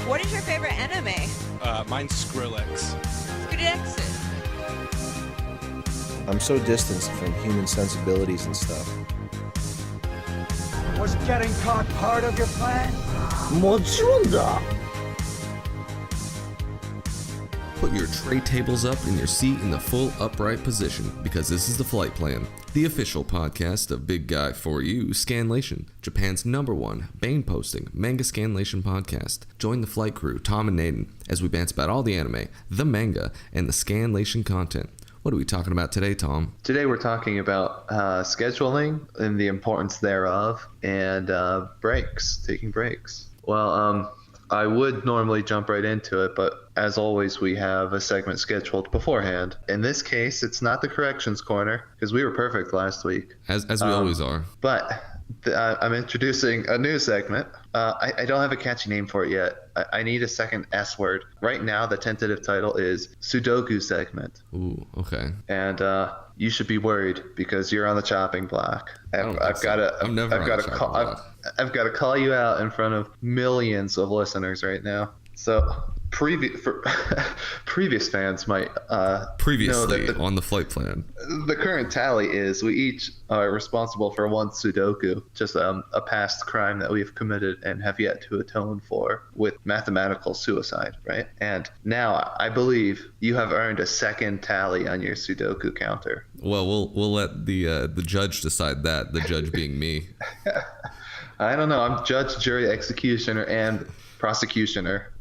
What is your favorite anime? Mine's Skrillex. Skrillex. I'm so distanced from human sensibilities and stuff. Was getting caught part of your plan? Put your tray tables up and your seat in the full upright position, because this is the Flight Plan, the official podcast of Big Guy For You, Scanlation, Japan's #1 Bane posting manga scanlation podcast. Join the flight crew, Tom and Aidan, as we bantz about all the anime, the manga, and the scanlation content. What are we talking about today, Tom? Today we're talking about scheduling and the importance thereof, and breaks, taking breaks. Well, I would normally jump right into it, but as always, we have a segment scheduled beforehand. In this case, it's not the corrections corner, because we were perfect last week. As we always are. But I'm introducing a new segment. I don't have a catchy name for it yet. I need a second S word. Right now, the tentative title is Sudoku segment. Ooh, okay. And you should be worried because you're on the chopping block. I've got to call you out in front of millions of listeners right now. So previous fans might previously know that on the Flight Plan. The current tally is we each are responsible for one Sudoku, just a past crime that we've committed and have yet to atone for with mathematical suicide, right? And now I believe you have earned a second tally on your Sudoku counter. Well, we'll let the judge decide that. The judge being me. I don't know. I'm judge, jury, executioner, and prosecutioner.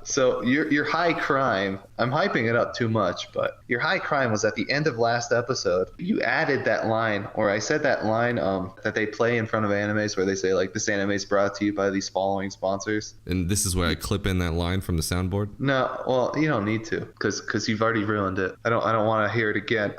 So your high crime, I'm hyping it up too much, but your high crime was at the end of last episode. You added that line, or I said that line that they play in front of animes where they say, like, this anime is brought to you by these following sponsors. And this is where I clip in that line from the soundboard? No, well, you don't need to, because you've already ruined it. I don't want to hear it again.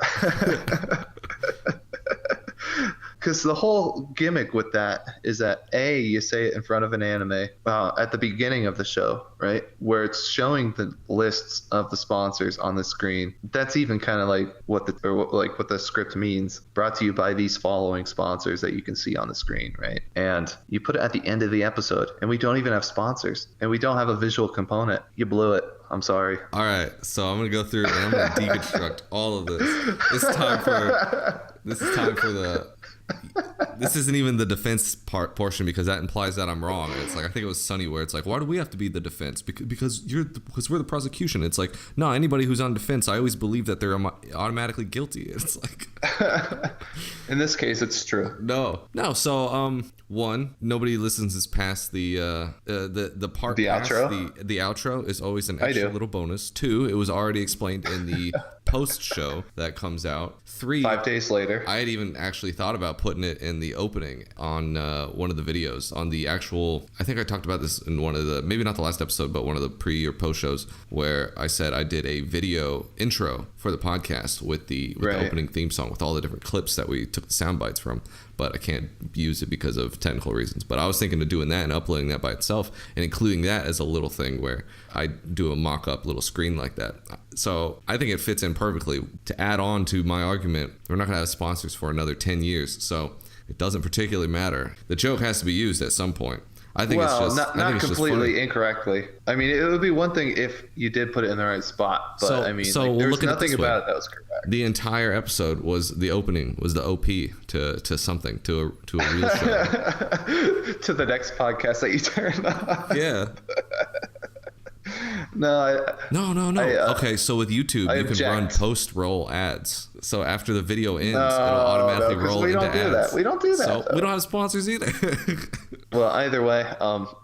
Because the whole gimmick with that is that you say it in front of an anime at the beginning of the show, right? Where it's showing the lists of the sponsors on the screen. That's even kind of like what the script means. Brought to you by these following sponsors that you can see on the screen, right? And you put it at the end of the episode, and we don't even have sponsors, and we don't have a visual component. You blew it. I'm sorry. All right, so I'm gonna go through and I'm gonna deconstruct all of this. This is time for the. This isn't even the defense portion, because that implies that I'm wrong. It's like, I think it was Sunny where it's like, why do we have to be the defense? Because we're the prosecution. It's like, no, anybody who's on defense, I always believe that they're automatically guilty. It's like, in this case, it's true. No. So one, nobody listens past the part. The past outro. The outro is always an extra little bonus. 2, it was already explained in the post show that comes out. 3, 5 days later. I had even actually thought about putting it in the opening on one of the videos, on the actual, I think I talked about this in one of the, maybe not the last episode, but one of the pre or post shows, where I said I did a video intro for the podcast with the opening theme song with all the different clips that we took the sound bites from, but I can't use it because of technical reasons. But I was thinking of doing that and uploading that by itself and including that as a little thing where I do a mock-up little screen like that. So I think it fits in perfectly to add on to my argument. We're not going to have sponsors for another 10 years, so it doesn't particularly matter. The joke has to be used at some point. I think it's just not completely incorrectly. I mean, it would be one thing if you did put it in the right spot, but there was nothing about it that was correct. The entire episode was the opening, was the OP to something, to a real show. To the next podcast that you turn on. Yeah. No. Okay, so with YouTube, you can run post-roll ads. So after the video ends, it'll automatically roll into ads. We don't do that. So we don't have sponsors either. Well, either way,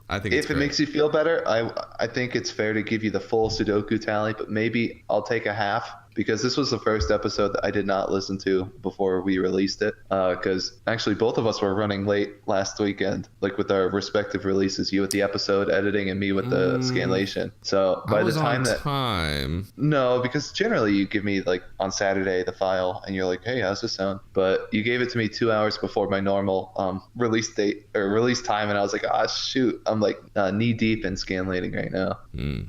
I think if it makes you feel better, I think it's fair to give you the full Sudoku tally, but maybe I'll take a half, because this was the first episode that I did not listen to before we released it, because actually both of us were running late last weekend, like with our respective releases, you with the episode editing and me with the scanlation. So by the time no, because generally you give me like on Saturday the file and you're like, hey, how's this sound? But you gave it to me 2 hours before my normal release date or release time, and I was like, shoot, I'm like knee deep in scanlating right now.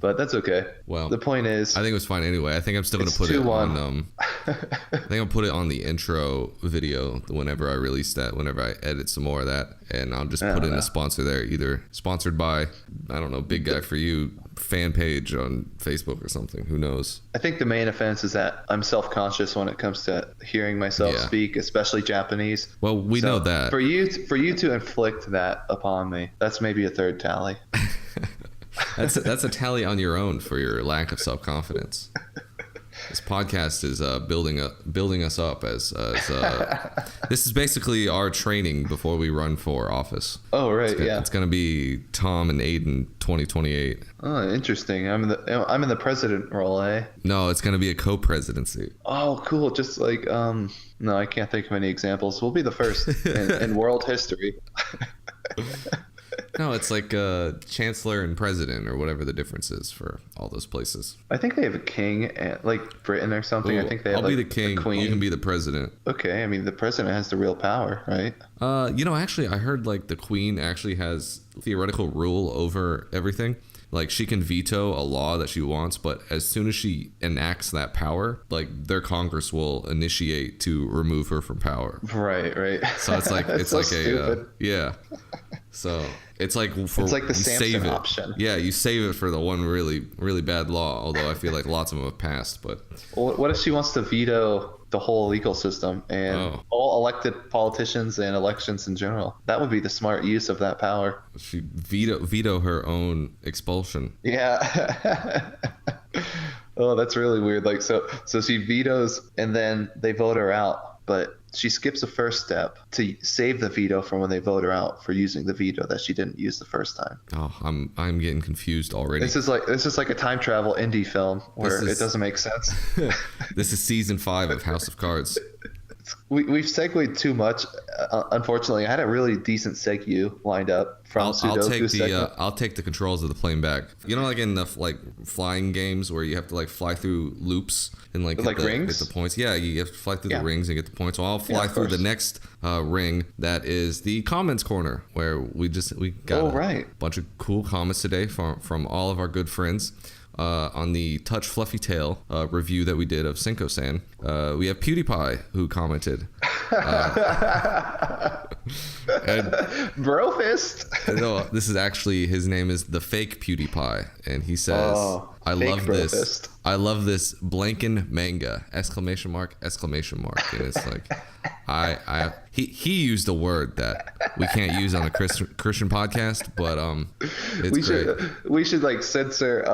But that's okay. Well, the point is, I think it was fine anyway. I think I'm still going to put it it one. on. I think I'll put it on the intro video whenever I release that. Whenever I edit some more of that, and I'll just put in a sponsor there, either sponsored by, I don't know, Big Guy for You fan page on Facebook or something. Who knows? I think the main offense is that I'm self-conscious when it comes to hearing myself speak, especially Japanese. Well, we know that. For you to inflict that upon me, that's maybe a third tally. That's a tally on your own for your lack of self-confidence. This podcast is building us up as this is basically our training before we run for office. Oh right, it's gonna be Tom and Aidan 2028. Oh, interesting. I'm in the president role, eh? No, it's gonna be a co-presidency. Oh, cool. Just like no, I can't think of any examples. We'll be the first in world history. No, it's like chancellor and president, or whatever the difference is for all those places. I think they have a king, like Britain or something. Ooh, I think they have I'll be the king. queen. You can be the president. Okay, I mean the president has the real power, right? Actually, I heard like the queen actually has theoretical rule over everything. Like she can veto a law that she wants, but as soon as she enacts that power, like their Congress will initiate to remove her from power. Right. So it's like it's so like stupid. So it's like It's like the Samson option. Yeah, you save it for the one really, really bad law. Although I feel like lots of them have passed. But Well, what if she wants to veto the whole legal system and all elected politicians and elections in general? That would be the smart use of that power. she veto her own expulsion. Yeah. Oh, that's really weird. Like so she vetoes and then they vote her out, but she skips the first step to save the veto from when they vote her out for using the veto that she didn't use the first time. Oh, I'm getting confused already. This is like a time travel indie film where it doesn't make sense. This is season 5 of House of Cards. We've segued too much. Unfortunately, I had a really decent segue lined up from I'll take the controls of the plane back. You know, like in the flying games where you have to like fly through loops and like rings? get the points. Yeah, you have to fly through the rings and get the points. So I'll fly through the next ring that is the comments corner, where we got a bunch of cool comments today from all of our good friends. On the Touch Fluffy Tail review that we did of Cinco-san, we have PewDiePie who commented. And Brofist. No, this is actually, his name is the fake PewDiePie, and he says, I love this. Brofist. I love this blanking manga! ! And it's like, he used a word that we can't use on a Christian podcast, but it's great. We should like censor,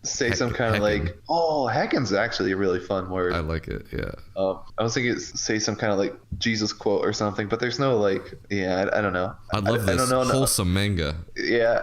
say some kind of like, heckin's actually a really fun word. I like it, yeah. I was thinking say some kind of like Jesus quote or something, but there's no like, I don't know. I love this wholesome manga. Yeah.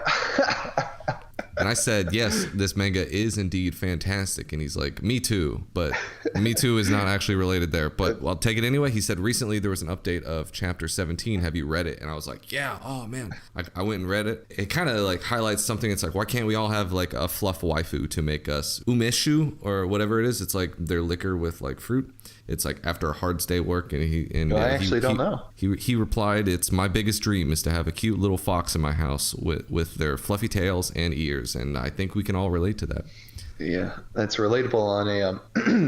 And I said, yes, this manga is indeed fantastic. And he's like, me too. But me too is not actually related there. But I'll take it anyway. He said, recently there was an update of chapter 17. Have you read it? And I was like, yeah. Oh, man. I went and read it. It kind of like highlights something. It's like, why can't we all have like a fluff waifu to make us umeshu or whatever it is? It's like their liquor with like fruit. It's like after a hard day at work, and I actually don't know. He replied, "It's my biggest dream is to have a cute little fox in my house with their fluffy tails and ears," and I think we can all relate to that. Yeah, that's relatable on a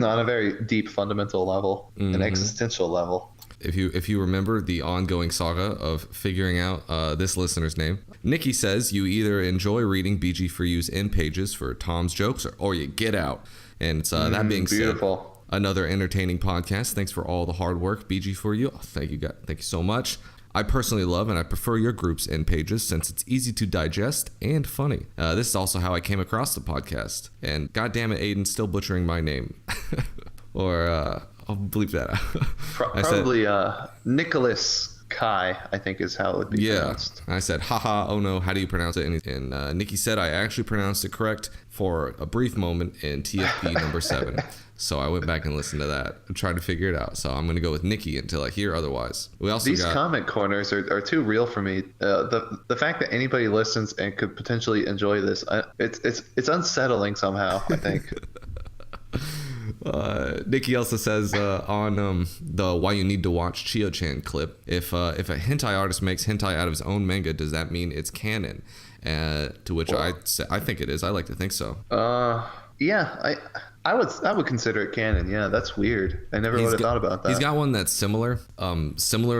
on a very deep, fundamental level, an existential level. If you remember the ongoing saga of figuring out this listener's name, Nikki says you either enjoy reading BG4U's end pages for Tom's jokes, or you get out. And it's, that being beautiful. Said, another entertaining podcast. Thanks for all the hard work, BG4U. Oh, thank you, guys. Thank you so much. I personally love and I prefer your group's end pages since it's easy to digest and funny. This is also how I came across the podcast. And goddamn it, Aidan, still butchering my name. Or I'll bleep that out. Probably Nicholas Kai, I think is how it would be pronounced. I said, haha, oh no, how do you pronounce it? And Nikki said I actually pronounced it correct for a brief moment in TFP number 7. So I went back and listened to that and tried to figure it out. So I'm going to go with Nikki until I hear otherwise. We also These comment corners are too real for me. The fact that anybody listens and could potentially enjoy this, it's unsettling somehow, I think. Nikki also says on the Why You Need to Watch Chio-chan clip, if a hentai artist makes hentai out of his own manga, does that mean it's canon? To which I think it is. I like to think so. Yeah, I would consider it canon. Yeah, that's weird. I never would have thought about that. He's got one that's similar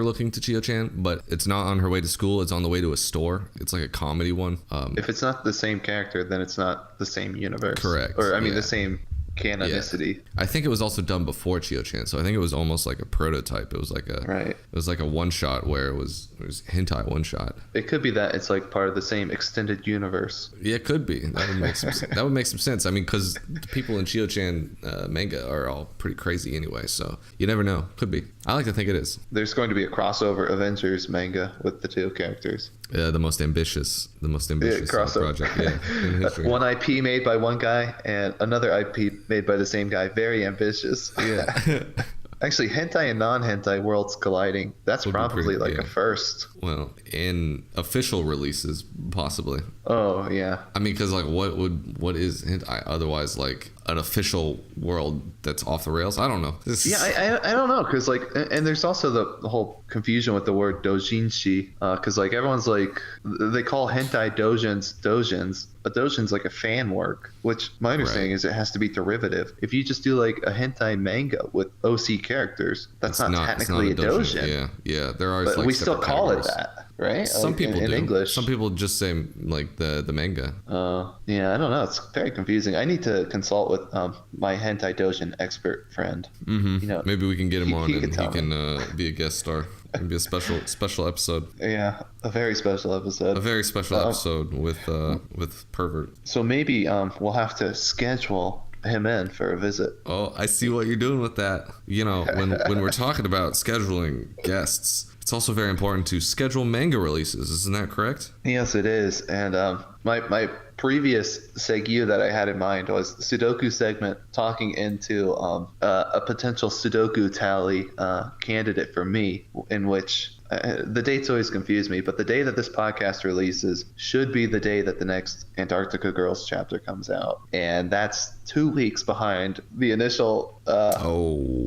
looking to Chio-chan, but it's not on her way to school. It's on the way to a store. It's like a comedy one. If it's not the same character, then it's not the same universe. Correct. Or I mean, yeah. the same canonicity. Yeah. I think it was also done before Chio-chan, so I think it was almost like a prototype. It was like a right. It was like a one shot where it was hentai one shot. It could be that it's like part of the same extended universe. Yeah, it could be. That would make some sense. I mean, because the people in Chio-chan manga are all pretty crazy anyway, so you never know. Could be. I like to think it is. There's going to be a crossover Avengers manga with the two characters. The most ambitious crossover project. Yeah, in history. One IP made by one guy and another IP made by the same guy. Very ambitious. Yeah. Actually, hentai and non-hentai worlds colliding. That's probably like a first. Well, in official releases, possibly. Oh, yeah. I mean, because like, what is hentai otherwise like an official world that's off the rails? I don't know. I don't know, because like, and there's also the whole confusion with the word doujinshi, because like everyone's like, they call hentai doujins. A doujin's like a fan work, which my understanding is it has to be derivative. If you just do like a hentai manga with OC characters, that's not technically a doujin. Yeah, there are. But like we still call categories. it that, right? Some like, people in do. English. Some people just say like the manga. Yeah, I don't know. It's very confusing. I need to consult with my hentai doujin expert friend. Mm-hmm. You know, maybe we can get him on and he tell can be a guest star. It'd be a special episode. Yeah, a very special episode. A very special episode with Pervert. So maybe we'll have to schedule him in for a visit. Oh, I see what you're doing with that. You know, when we're talking about scheduling guests, it's also very important to schedule manga releases. Isn't that correct? Yes, it is. And my previous segue that I had in mind was the Sudoku segment, talking into a potential Sudoku tally candidate for me, in which the dates always confuse me, but the day that this podcast releases should be the day that the next Antarctica Girls chapter comes out. And that's 2 weeks behind the initial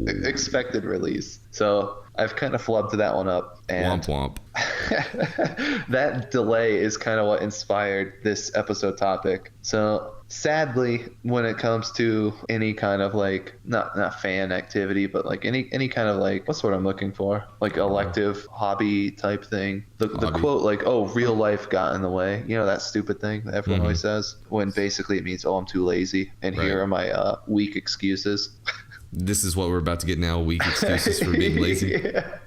expected release. So I've kind of flubbed that one up. And womp womp. That delay is kind of what inspired this episode topic. So sadly, when it comes to any kind of like not fan activity, but like any kind of like, what's what I'm looking for, like elective hobby type thing, the quote like, oh, real life got in the way, you know, that stupid thing that everyone always says, when basically it means, oh, I'm too lazy and here are my weak excuses. This is what we're about to get now, weak excuses for being lazy. Yeah.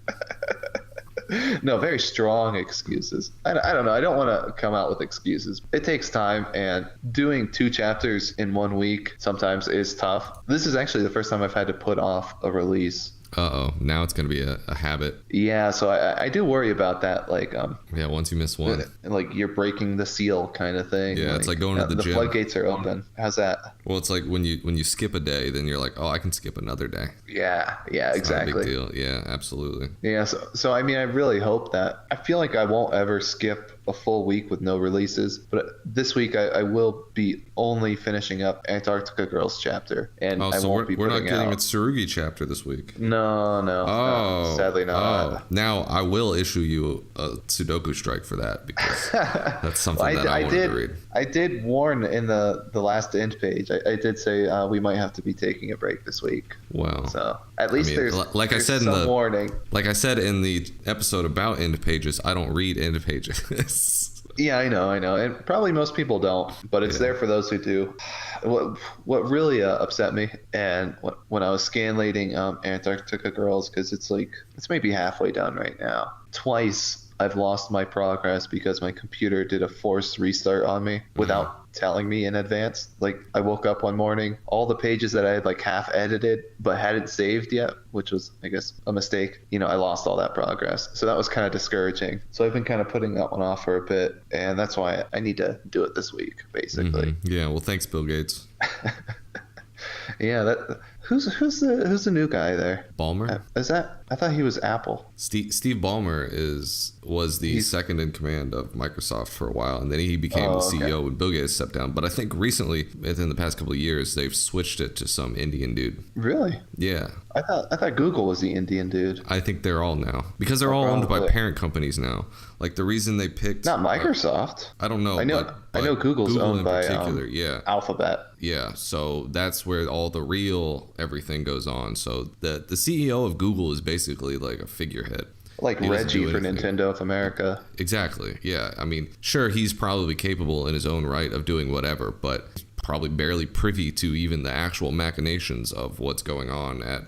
No, very strong excuses. I don't know. I don't want to come out with excuses. It takes time, and doing 2 chapters in 1 week sometimes is tough. This is actually the first time I've had to put off a release. Now it's going to be a habit. Yeah, so I do worry about that. Like, yeah, once you miss one. Like you're breaking the seal kind of thing. Yeah, it's like going to the gym. The floodgates are open. How's that? Well, it's like when you skip a day, then you're like, oh, I can skip another day. Yeah, it's exactly. Not a big deal. Yeah, absolutely. Yeah, so I mean, I really hope that. I feel like I won't ever skip a full week with no releases, but this week I will be only finishing up Antarctica Girls chapter, and I won't be we're not putting getting out a Tsurugi chapter this week. No, sadly not. Now I will issue you a Sudoku strike for that, because that's something I wanted to read. I did warn in the last end page. I did say we might have to be taking a break this week. Wow. So at least there's some warning. Like I said in the episode about end pages, I don't read end pages. Yeah, I know, and probably most people don't, but it's there for those who do. What really upset me, and when I was scanlating Antarctica Girls, because it's maybe halfway done right now. Twice I've lost my progress because my computer did a forced restart on me without telling me in advance. Like, I woke up one morning, all the pages that I had like half edited but hadn't saved yet, which was, I guess, a mistake. You know, I lost all that progress. So that was kind of discouraging. So I've been kind of putting that one off for a bit, and that's why I need to do it this week, basically. Yeah, well, thanks, Bill Gates. Yeah, Who's the new guy there? Ballmer. Is that? I thought he was Apple. Steve Ballmer was the second in command of Microsoft for a while, and then he became the CEO when Bill Gates stepped down. But I think recently, within the past couple of years, they've switched it to some Indian dude. Really? Yeah. I thought Google was the Indian dude. I think they're all now, because they're all owned by parent companies now. Like the reason they picked not Microsoft. I don't know. I know Google's Google owned in by particular, yeah. Alphabet. Yeah, so that's where all the real everything goes on. So the CEO of Google is basically like a figurehead. Like Reggie for Nintendo of America. Exactly, yeah. I mean, sure, he's probably capable in his own right of doing whatever, but probably barely privy to even the actual machinations of what's going on at,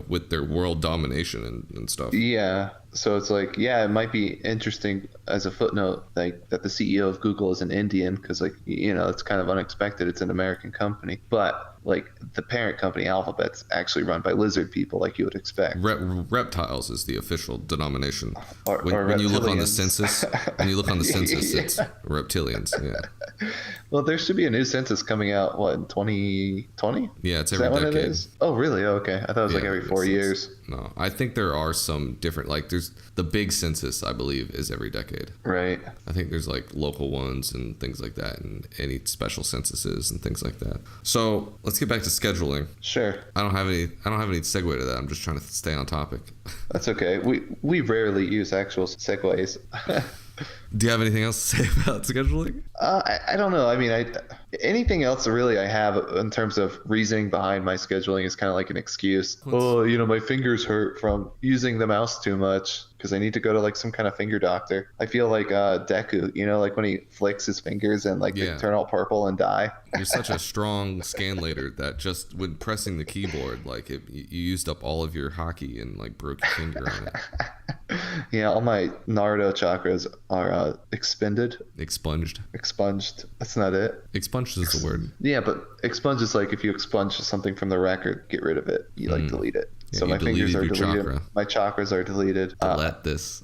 with their world domination and stuff. Yeah. So it's like, yeah, it might be interesting as a footnote, like that the CEO of Google is an Indian, because like, it's kind of unexpected. It's an American company, but like the parent company Alphabet's actually run by lizard people, like you would expect. Reptiles is the official denomination. Or when you look on the reptilians. census, it's reptilians. Yeah. Well, there should be a new census coming out. What, in 2020? Yeah, it's Is every that decade. what it is? Oh, really? Okay, I thought it was like Yeah, every 4 it's- years. No, I think there are some different, like there's the big census, I believe, is every decade. Right. I think there's like local ones and things like that, and any special censuses and things like that. So let's get back to scheduling. Sany I don't have any segue to that. I'm just trying to stay on topic. That's okay. We rarely use actual segues. Do you have anything else to say about scheduling? I don't know. I mean, anything else really I have in terms of reasoning behind my scheduling is kind of like an excuse. My fingers hurt from using the mouse too much because I need to go to like some kind of finger doctor. I feel like Deku, like when he flicks his fingers and like they turn all purple and die. You're such a strong scanlator that just when pressing the keyboard, like you used up all of your hockey and like broke your finger on it. Yeah, all my Naruto chakras are expended. Expunged. Expunged. That's not it. Expunged is the word. Yeah, but expunge is like if you expunge something from the record, get rid of it. You like delete it. Yeah, So you my fingers are deleted your deleted. chakra. My chakras are deleted. Delete this.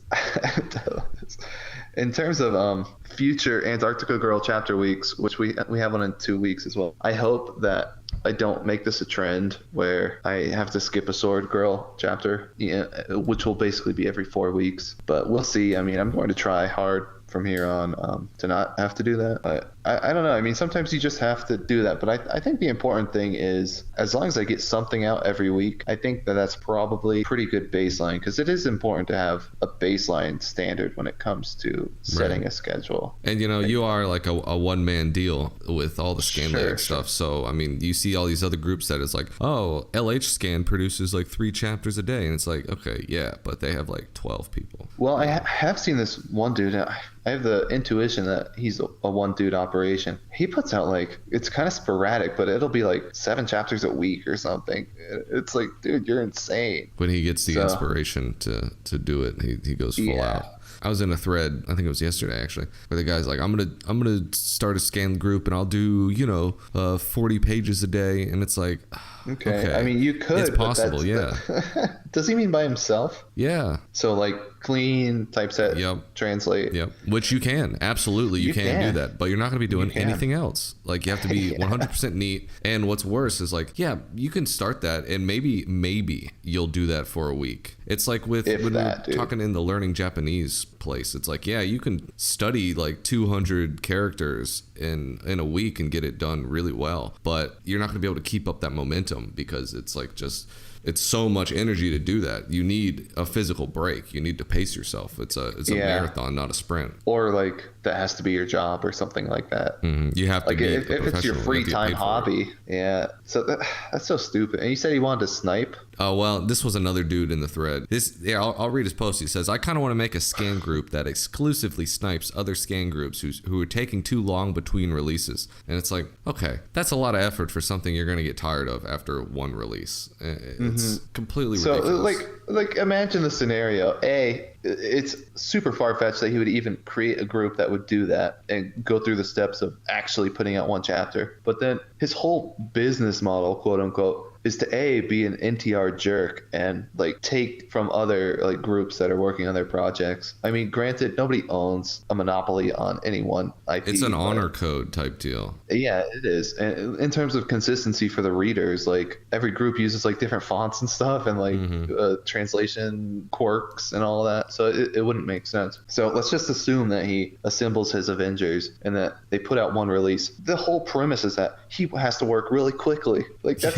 In terms of future Antarctica Girl chapter weeks, which we have one in 2 weeks as well, I hope that I don't make this a trend where I have to skip a Sword Girl chapter, which will basically be every 4 weeks. But we'll see. I mean, I'm going to try hard from here on to not have to do that. But I don't know. I mean, sometimes you just have to do that. But I think the important thing is, as long as I get something out every week, I think that's probably a pretty good baseline, because it is important to have a baseline standard when it comes to setting a schedule. And you are like a one-man deal with all the scanlating stuff. So I mean, you see all these other groups that it's like, oh, LH Scan produces like 3 chapters a day, and it's like, okay, yeah, but they have like 12 people. Well, I have seen this one dude. I have the intuition that he's a one dude operation. He puts out like, it's kind of sporadic, but it'll be like 7 chapters a week or something. It's like, dude, you're insane. When he gets the inspiration to do it, he goes full out. I was in a thread, I think it was yesterday actually, where the guy's like, I'm gonna start a scan group and I'll do 40 pages a day, and it's like, okay. I mean, you could. It's possible, yeah. Does he mean by himself? Yeah. So like clean, typeset, translate. Yep. Which you can. Absolutely, you can do that. But you're not going to be doing anything else. Like, you have to be 100% neat. And what's worse is like, yeah, you can start that, and maybe you'll do that for a week. It's like when we're talking in the learning Japanese place. It's like, yeah, you can study like 200 characters in a week and get it done really well. But you're not going to be able to keep up that momentum, because it's like it's so much energy to do that. You need a physical break. You need to pace yourself. It's a marathon, not a sprint. Or like that has to be your job or something like that. Mm-hmm. You have to like if it's your free time hobby. Yeah. So that's so stupid. And you said he wanted to snipe. Oh, well, this was another dude in the thread. I'll read his post. He says, I kind of want to make a scan group that exclusively snipes other scan groups who are taking too long between releases. And it's like, okay, that's a lot of effort for something you're going to get tired of after one release. It's completely ridiculous. So like imagine the scenario. It's super far-fetched that he would even create a group that would do that and go through the steps of actually putting out one chapter. But then his whole business model, quote unquote, is to be an NTR jerk and like take from other like groups that are working on their projects. I mean, granted, nobody owns a monopoly on any one IP. It's an honor code type deal. Yeah, it is. And in terms of consistency for the readers, like every group uses like different fonts and stuff and like translation quirks and all of that. So it wouldn't make sense. So let's just assume that he assembles his Avengers and that they put out one release. The whole premise is that he has to work really quickly. Like that's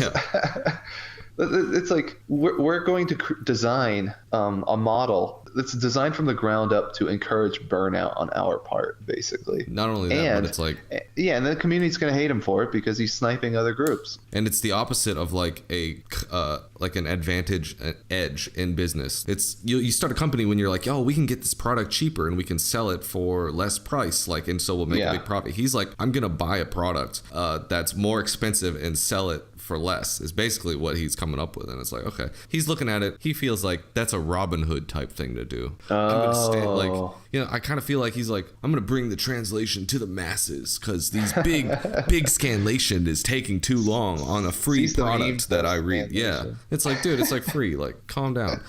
it's like we're going to design a model that's designed from the ground up to encourage burnout on our part, basically. Not only that, but it's like and the community's going to hate him for it because he's sniping other groups. And it's the opposite of like an advantage, an edge in business. It's you start a company when you're like, oh, we can get this product cheaper and we can sell it for less price, like, and so we'll make a big profit. He's like, I'm gonna buy a product that's more expensive and sell it for less, is basically what he's coming up with. And it's like, okay, he's looking at it, he feels like that's a Robin Hood type thing to do. I kind of feel like he's like, I'm gonna bring the translation to the masses because these big scanlation is taking too long on a free product that I read. Yeah, it's like, dude, it's like free, like calm down.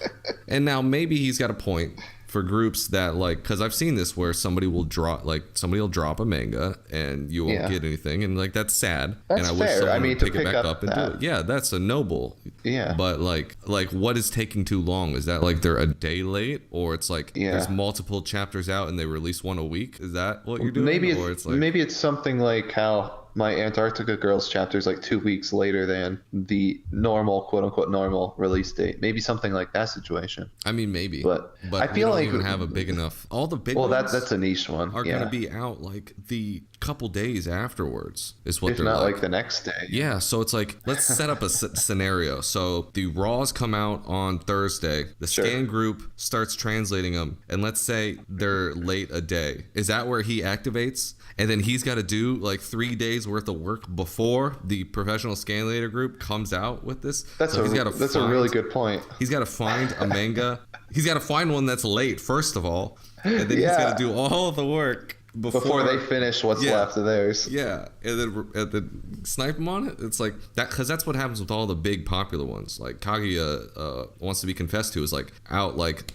And now maybe he's got a point for groups that like, because I've seen this where somebody will drop a manga and you won't get anything, and like that's sad. That's and I fair. wish someone would to pick it back up and do it. Yeah, that's a noble. Yeah. But like what is taking too long? Is that like they're a day late, or it's like there's multiple chapters out and they release one a week? Is that what you're doing? Maybe maybe it's something like how my Antarctica Girls chapter is like 2 weeks later than the normal, quote unquote, normal release date. Maybe something like that situation. I mean, maybe. But I feel don't like even have a big enough. All the big ones. Well, that's a niche one. Are going to be out like the couple days afterwards. Is what if they're not like the next day. Yeah. So it's like, let's set up a scenario. So the Raws come out on Thursday. The scan group starts translating them, and let's say they're late a day. Is that where he activates? And then he's got to do like 3 days worth of work before the professional scanlator group comes out with this. That's a really good point. He's got to find a manga. He's got to find one that's late, first of all. And then he's got to do all the work before they finish what's left of theirs. Yeah, and then snipe them on it. It's like that, because that's what happens with all the big popular ones. Like Kaguya Wants to Be Confessed To is like out like,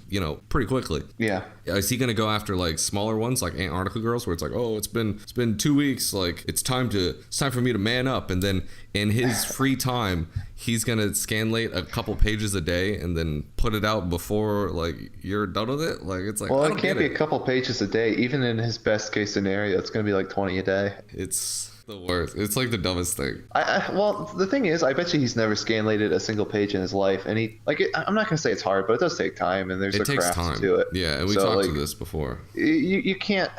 pretty quickly. Yeah. Is he gonna go after like smaller ones like Antarctica Girls, where it's like, oh, it's been 2 weeks, like it's time for me to man up, and then in his free time he's gonna scanlate a couple pages a day and then put it out before like you're done with it? Like it's like, well, it can't be a couple pages a day. Even in his best case scenario, it's gonna be like 20 a day. It's the worst. It's like the dumbest thing. Well, the thing is, I bet you he's never scanlated a single page in his life, and I'm not gonna say it's hard, but it does take time, and there's a craft to it. Yeah, and we talked to this before. You can't.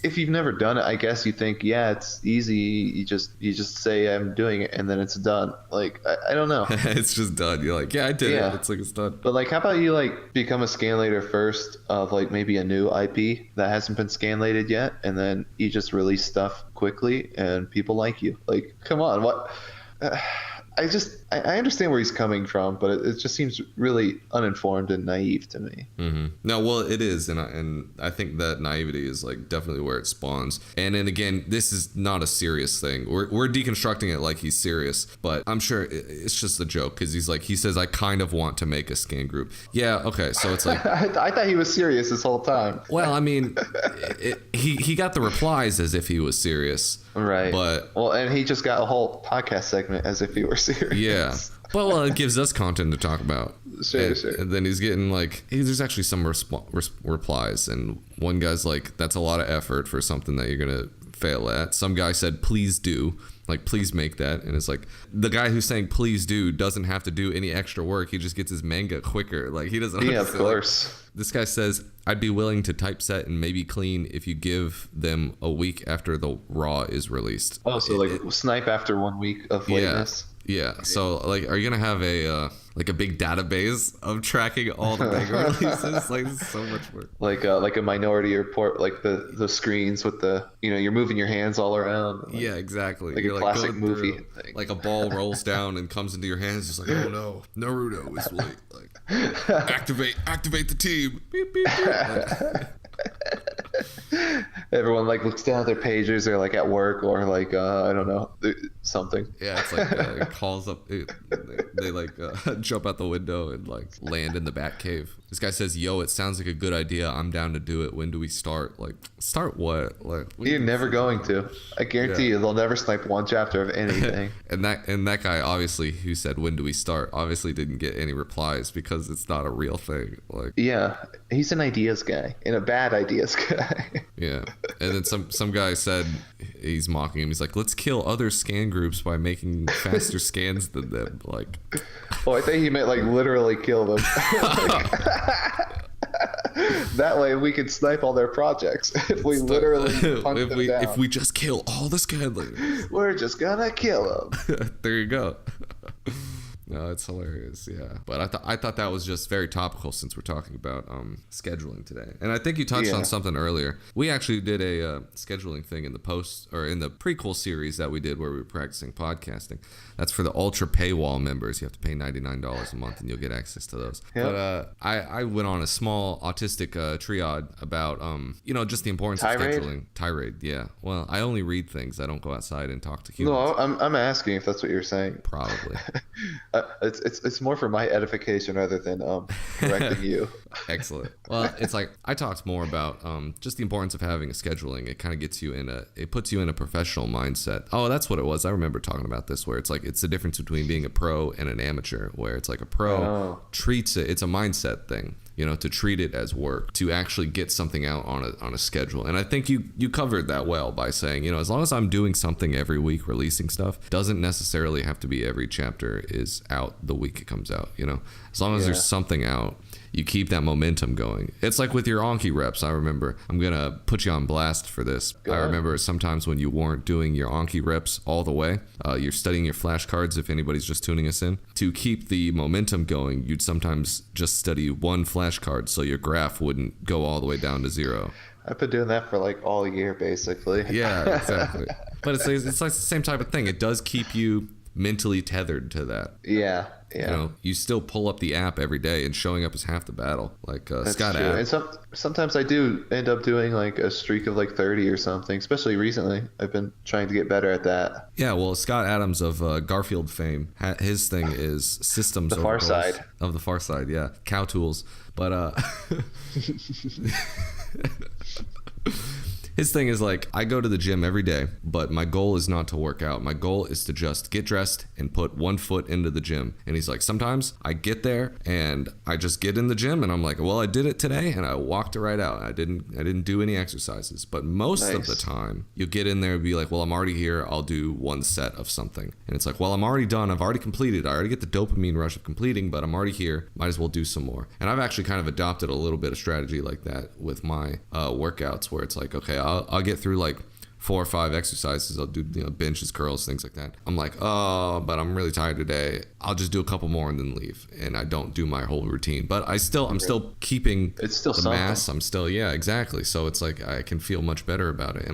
If you've never done it, I guess you think, yeah, it's easy. You just say I'm doing it, and then it's done. Like I don't know. It's just done. You're like, yeah, I did it. It's like it's done. But like, how about you like become a scanlator first of like maybe a new IP that hasn't been scanlated yet, and then you just release stuff quickly, and people like you. Like, come on, what? I understand where he's coming from, but it just seems really uninformed and naive to me. Mm-hmm. No, well, it is, and I think that naivety is like definitely where it spawns. And then again, this is not a serious thing. We're deconstructing it like he's serious, but I'm sure it's just a joke because he says I kind of want to make a scan group. Yeah, okay, so it's like I thought he was serious this whole time. Well, I mean, he got the replies as if he was serious. Right. But and he just got a whole podcast segment as if he were serious. Yeah. Well, it gives us content to talk about. Sure. And then he's getting like, there's actually some replies, and one guy's like, that's a lot of effort for something that you're gonna fail at. Some guy said, please do. Like, please make that. And it's like, the guy who's saying please do doesn't have to do any extra work. He just gets his manga quicker. Like, he doesn't. Yeah, of course. Like, this guy says, I'd be willing to typeset and maybe clean if you give them a week after the raw is released. Oh, so snipe after 1 week of lateness. Yeah. So like, are you gonna have a big database of tracking all the manga releases? Like, this is so much work. Like a Minority Report, like the screens with the you're moving your hands all around. Like, yeah, exactly. Like you're a classic movie thing. Like a ball rolls down and comes into your hands, just like, oh no, Naruto is late. Like, activate the team. Beep, beep, beep. Like, everyone like looks down at their pagers. They're like at work or like I don't know, something. Yeah, it's like it calls up. they jump out the window and like land in the bat cave. This guy says, "Yo, it sounds like a good idea. I'm down to do it. When do we start?" Like, start what? Like, You're never going to. I guarantee you, they'll never snipe one chapter of anything. and that guy obviously who said, "When do we start?" obviously didn't get any replies because it's not a real thing. Like, Yeah, he's an ideas guy and a bad ideas guy. yeah. And then some guy said, he's mocking him. He's like, "Let's kill other scan groups by making faster scans than them." Like, Oh, I think he meant like literally kill them. That way we could snipe all their projects. If we literally hunt them down. if we just kill all the scan leaders, We're just gonna kill them. there you go. No, it's hilarious, yeah. But I thought that was just very topical since we're talking about scheduling today. And I think you touched on something earlier. We actually did a scheduling thing in the prequel series that we did where we were practicing podcasting. That's for the ultra paywall members. You have to pay $99 a month and you'll get access to those. Yep. But I went on a small autistic triad about just the importance of scheduling. Tirade, yeah. Well, I only read things. I don't go outside and talk to humans. No, I'm asking if that's what you're saying. Probably. It's more for my edification rather than correcting you. Excellent. Well, it's like I talked more about just the importance of having a scheduling. It kind of puts you in a professional mindset. Oh, that's what it was. I remember talking about this where it's like it's the difference between being a pro and an amateur, where it's like a pro treats it. It's a mindset thing. To treat it as work, to actually get something out on a schedule. And I think you covered that well by saying, as long as I'm doing something every week, releasing stuff, doesn't necessarily have to be every chapter is out the week it comes out, As long as there's something out, you keep that momentum going. It's like with your Anki reps. I remember, I'm going to put you on blast for this. I remember sometimes when you weren't doing your Anki reps all the way, you're studying your flashcards if anybody's just tuning us in. To keep the momentum going, you'd sometimes just study one flashcard so your graph wouldn't go all the way down to 0. I've been doing that for like all year, basically. Yeah, exactly. But it's like the same type of thing. It does keep you mentally tethered to that. Yeah. You still pull up the app every day, and showing up is half the battle. Like Scott true. And sometimes I do end up doing like a streak of like 30 or something, especially recently. I've been trying to get better at that. Yeah, well, Scott Adams of Garfield fame, his thing is systems the Far Side. Of the Far Side, yeah. Cow tools. But his thing is like, I go to the gym every day, but my goal is not to work out. My goal is to just get dressed and put one foot into the gym. And he's like, sometimes I get there and I just get in the gym and I'm like, well, I did it today and I walked right out. I didn't do any exercises. But most of the time, you get in there and be like, well, I'm already here. I'll do one set of something. And it's like, well, I'm already done. I've already completed. I already get the dopamine rush of completing, but I'm already here. Might as well do some more. And I've actually kind of adopted a little bit of strategy like that with my workouts, where it's like, okay, I'll get through like 4 or 5 exercises. I'll do benches, curls, things like that. I'm like, oh, but I'm really tired today. I'll just do a couple more and then leave. And I don't do my whole routine. But I'm still keeping the mass. I'm still, yeah, exactly. So it's like I can feel much better about it.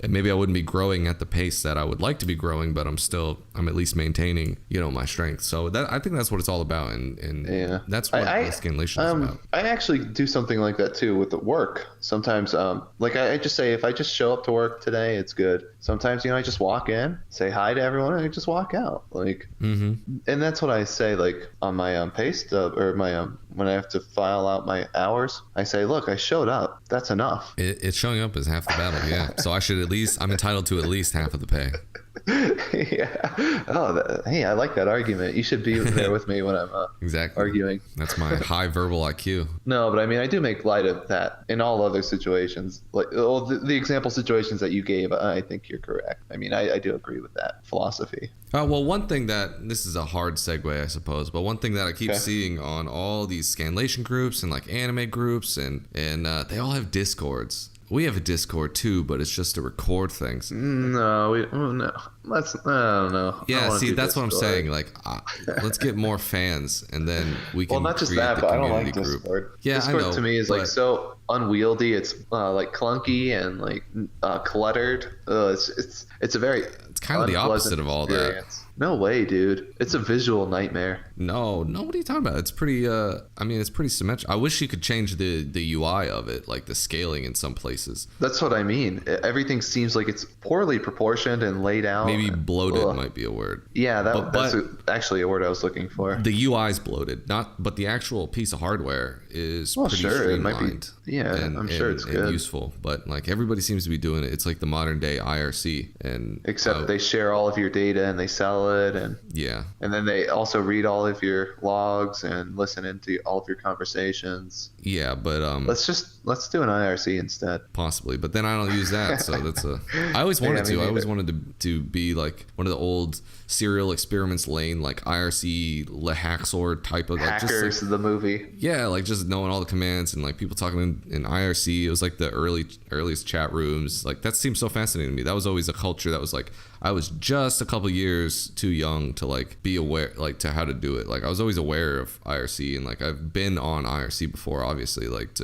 And maybe I wouldn't be growing at the pace that I would like to be growing, but I'm at least maintaining, my strength. So I think that's what it's all about. And that's what scanlation is about. I actually do something like that too with the work. Sometimes, like I just say, if I just show up to work today, it's good. Sometimes, I just walk in, say hi to everyone, and I just walk out. Like, and that's what I say, like on my pay stub or my when I have to file out my hours, I say, look, I showed up. That's enough. It's showing up is half the battle, yeah. So I'm entitled to at least half of the pay. Yeah. Oh, hey, I like that argument. You should be there with me when I'm exactly arguing. That's my high verbal IQ. No, but I mean, I do make light of that in all other situations. Like the example situations that you gave, I think you're correct. I mean, I do agree with that philosophy. Well, one thing this is a hard segue, I suppose, but one thing that I keep seeing on all these scanlation groups and like anime groups and they all have Discords. We have a Discord too, but it's just to record things. No. I don't know. Yeah, see, that's what I'm saying. Like, let's get more fans, and then we can. Well, not just create that, the but I don't like community group. Discord. Yeah, Discord I know, to me is like so unwieldy. It's like clunky and like cluttered. It's kind of the opposite unpleasant of all that. experience. No way, dude. It's a visual nightmare. No, what are you talking about? It's pretty, it's pretty symmetrical. I wish you could change the UI of it, like the scaling in some places. That's what I mean. Everything seems like it's poorly proportioned and laid out. Maybe bloated might be a word. Yeah, that's but actually a word I was looking for. The UI's bloated, but the actual piece of hardware is pretty sure, it might be. streamlined. Yeah, I'm sure it's good. And useful, but like everybody seems to be doing it. It's like the modern day IRC, and except they share all of your data and they sell it, and yeah, and then they also read all of your logs and listen into all of your conversations. Yeah, but let's do an IRC instead. Possibly, but then I don't use that, so that's a. I always wanted to. I always wanted to be like one of the old Serial Experiments Lane, like IRC Hacksaw type of like Hackers, just like, the movie. Yeah, like just knowing all the commands and like people talking in IRC. It was like the earliest chat rooms. Like that seems so fascinating to me. That was always a culture that was like I was just a couple years too young to like be aware like to how to do it. Like I was always aware of IRC and like I've been on IRC before, obviously. Like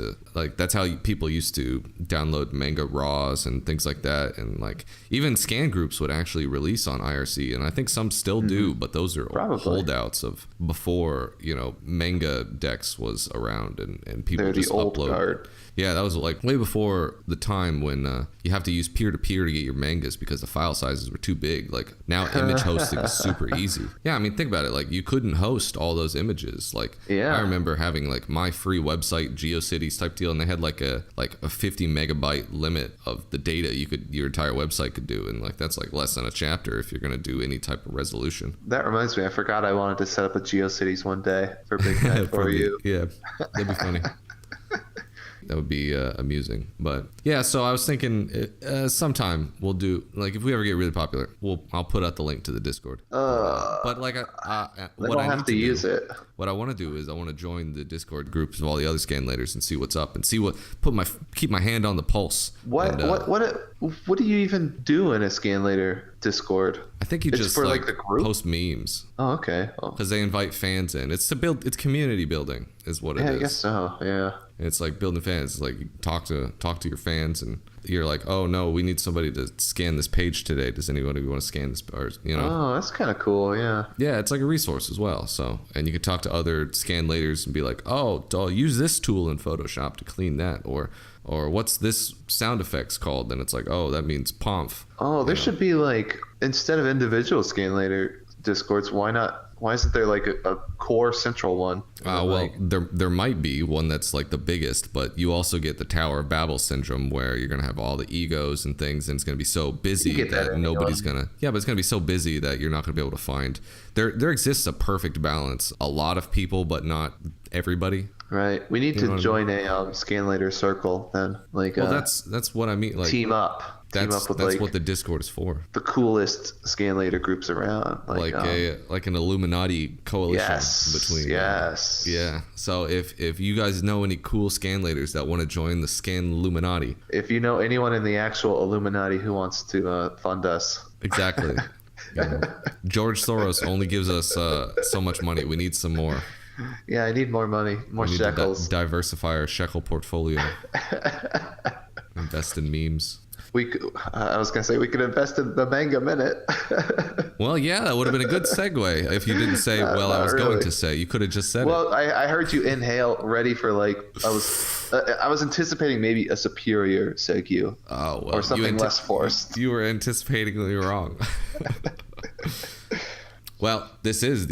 that's how people used to download Manga RAWs and things like that. And like even scan groups would actually release on IRC, and I think some still do, but those are holdouts of before Manga Dex was around and people They're just the old upload. guard. Yeah, that was like way before the time when you have to use peer-to-peer to get your mangas because the file sizes were too big. Like now image hosting is super easy. Yeah, I mean, think about it. Like you couldn't host all those images. Like I remember having like my free website, GeoCities type deal, and they had like a 50 megabyte limit of the data your entire website could do. And like that's like less than a chapter if you're going to do any type of resolution. That reminds me, I forgot I wanted to set up a GeoCities one day for Big Night for you. Yeah, that'd be funny. That would be amusing. But yeah, so I was thinking sometime we'll do, like if we ever get really popular, I'll put out the link to the Discord. But like what I have to use it. What I want to do is I want to join the Discord groups of all the other scanlators and see what's up and see keep my hand on the pulse. What do you even do in a scanlator Discord? I think you just for like the group? post memes. Oh, okay. Because they invite fans in. It's community building is what it is. Yeah, I guess so. Yeah. It's like building fans. It's like you talk to your fans, and you're like, oh no, we need somebody to scan this page today. Does anybody want to scan this? Or Oh, that's kind of cool. Yeah. Yeah, it's like a resource as well. So, and you can talk to other scanlators and be like, oh, I'll use this tool in Photoshop to clean that, or what's this sound effects called? Then it's like, oh, that means pomf. Oh, there should be like, instead of individual scanlator Discords, why isn't there like a core central one? Well, there might be one that's like the biggest, but you also get the Tower of Babel syndrome where you're going to have all the egos and things, and it's going to be so busy that nobody's going to... Yeah, but it's going to be so busy that you're not going to be able to find... There exists a perfect balance. A lot of people, but not everybody. Right. We need to join a scanlator circle then. Like, well, that's what I mean. Like team up. That's what the Discord is for. The coolest scanlator groups around. Like an Illuminati coalition between. Yes. Yeah. So if you guys know any cool scanlators that want to join the Scan Illuminati. If you know anyone in the actual Illuminati who wants to fund us. Exactly. George Soros only gives us so much money. We need some more. Yeah, I need more money, more shekels. Diversify our shekel portfolio. Invest in memes. I was gonna say we could invest in the Manga Minute. Well, yeah, that would have been a good segue if you didn't say. Well, I was going to say. You could have just said it. Well, I heard you inhale, ready for like I was anticipating maybe a superior segu. Oh well, or something less forced. You were anticipating wrong. Well, this is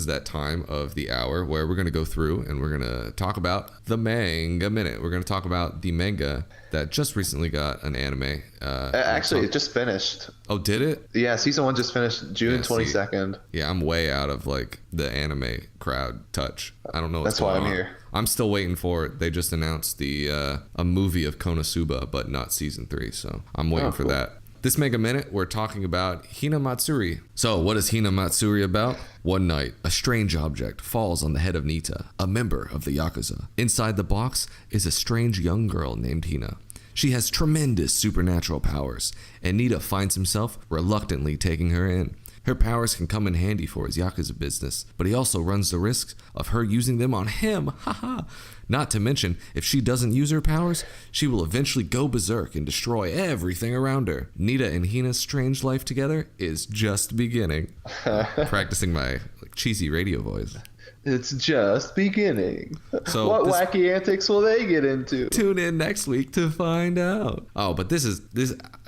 that time of the hour where we're going to go through and we're going to talk about the Manga Minute. We're going to talk about the manga that just recently got an anime. Actually, it just finished. Oh, did it? Yeah, season 1 just finished June 22nd. Yeah, I'm way out of like the anime crowd touch. I don't know what's going on. That's why I'm here. I'm still waiting for it. They just announced a movie of Konosuba, but not season 3, so I'm waiting for that. This Mega Minute, we're talking about Hina Matsuri. So, what is Hina Matsuri about? One night, a strange object falls on the head of Nita, a member of the Yakuza. Inside the box is a strange young girl named Hina. She has tremendous supernatural powers, and Nita finds himself reluctantly taking her in. Her powers can come in handy for his Yakuza business, but he also runs the risk of her using them on him. Haha. Not to mention, if she doesn't use her powers, she will eventually go berserk and destroy everything around her. Nita and Hina's strange life together is just beginning. Practicing my cheesy radio voice. It's just beginning. So what wacky antics will they get into? Tune in next week to find out. Oh, but this,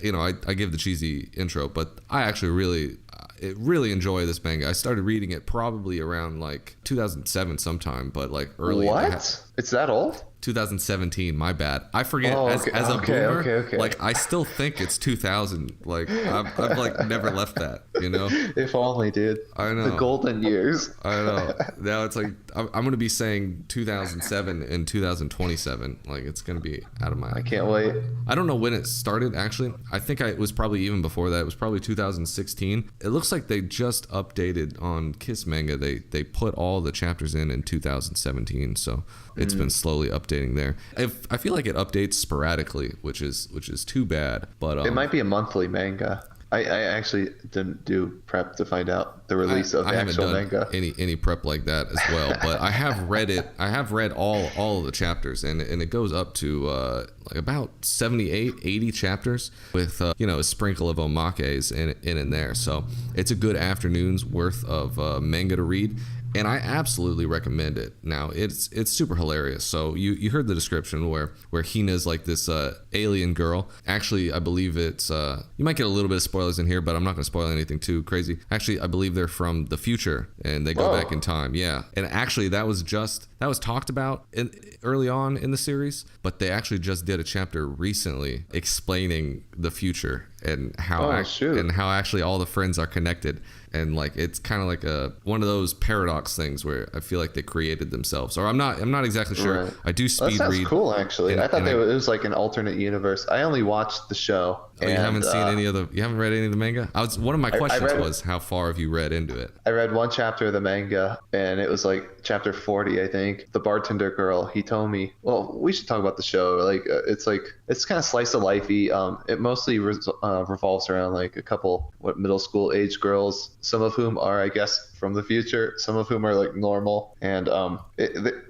I give the cheesy intro, but I actually really enjoy this manga. I started reading it probably around like 2007 sometime, but like early. What? It's that old? 2017, my bad. I forget. As a boomer, okay. Like I still think it's 2000. Like I've like never left that, you know? If only, dude. I know. The golden years. I know. Now it's like I'm going to be saying 2007 and 2027. Like it's going to be out of my... I can't wait. I don't know when it started, actually. I think it was probably even before that. It was probably 2016. It looks like they just updated on Kiss Manga. They put all the chapters in 2017, so it's been slowly updating there. I feel like it updates sporadically, which is too bad. But it might be a monthly manga. I actually didn't do prep to find out the release of the actual manga. Any prep like that as well, but I have read it. I have read all of the chapters, and it goes up to like about 78, 80 chapters with a sprinkle of omakes in there. So it's a good afternoon's worth of manga to read. And I absolutely recommend it. Now, it's super hilarious. So you heard the description where Hina's like this alien girl. Actually, I believe it's... you might get a little bit of spoilers in here, but I'm not going to spoil anything too crazy. Actually, I believe they're from the future, and they go back in time. Yeah. And actually, that was talked about early on in the series, but they actually just did a chapter recently explaining the future and how actually all the friends are connected. And like it's kind of like one of those paradox things where I feel like they created themselves, or I'm not exactly sure. Right. I do speed that sounds read. Cool, actually. I thought it was like an alternate universe. I only watched the show. Oh, you haven't seen you haven't read any of the manga? One of my questions was how far have you read into it? I read one chapter of the manga, and it was like chapter 40, I think. The bartender girl, he told me, well, we should talk about the show. Like it's kind of slice of lifey. It mostly revolves around like a couple middle school age girls, some of whom are, I guess, from the future, some of whom are like normal, and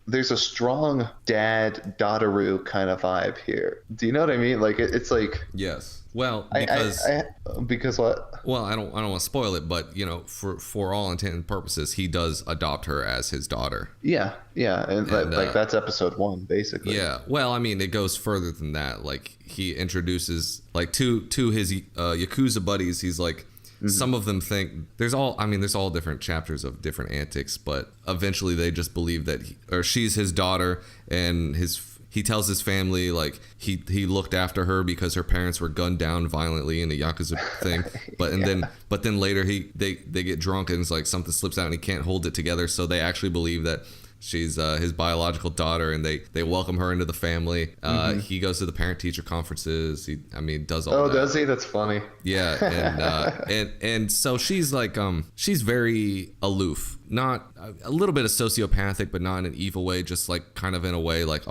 there's a strong dad-daughteroo kind of vibe here. Do you know what I mean? Like it's like... Yes. Well, because because what? Well, I don't want to spoil it, but for all intent and purposes, he does adopt her as his daughter. Yeah, and like that's episode 1, basically. Yeah. Well, I mean, it goes further than that. Like he introduces like to his Yakuza buddies. He's like, some of them think there's all different chapters of different antics, but eventually they just believe that she's his daughter, and he tells his family like he looked after her because her parents were gunned down violently in a Yakuza thing. But then later they get drunk and it's like something slips out and he can't hold it together. So they actually believe that she's his biological daughter, and they welcome her into the family. He goes to the parent-teacher conferences. He does all that. Oh, does he? That's funny. Yeah, and so she's like she's very aloof. Not a little bit of sociopathic, but not in an evil way, just like kind of in a way like,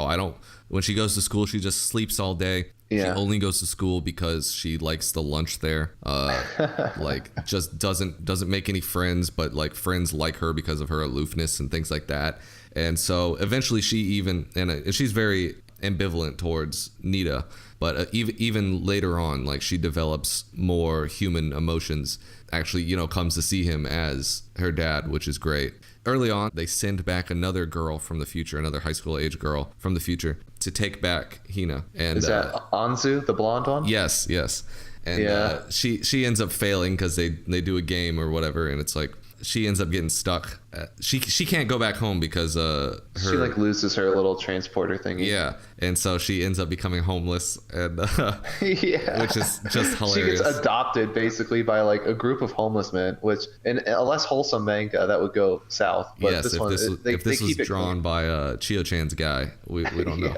when she goes to school, she just sleeps all day. Yeah. She only goes to school because she likes the lunch there. Like just doesn't make any friends, but like friends like her because of her aloofness and things like that. And so eventually and she's very ambivalent towards Nita, but even later on, like she develops more human emotions, actually, comes to see him as her dad, which is great. Early on, they send back another girl from the future, another high school age girl from the future to take back Hina. And is that Anzu, the blonde one? Yes. And she ends up failing because they do a game or whatever, and it's like she ends up getting stuck. She can't go back home because she like loses her little transporter thingy. Yeah, and so she ends up becoming homeless, and which is just hilarious. She gets adopted basically by like a group of homeless men, which in a less wholesome manga that would go south. But yes, if this was drawn by Chio-chan's guy, we don't know.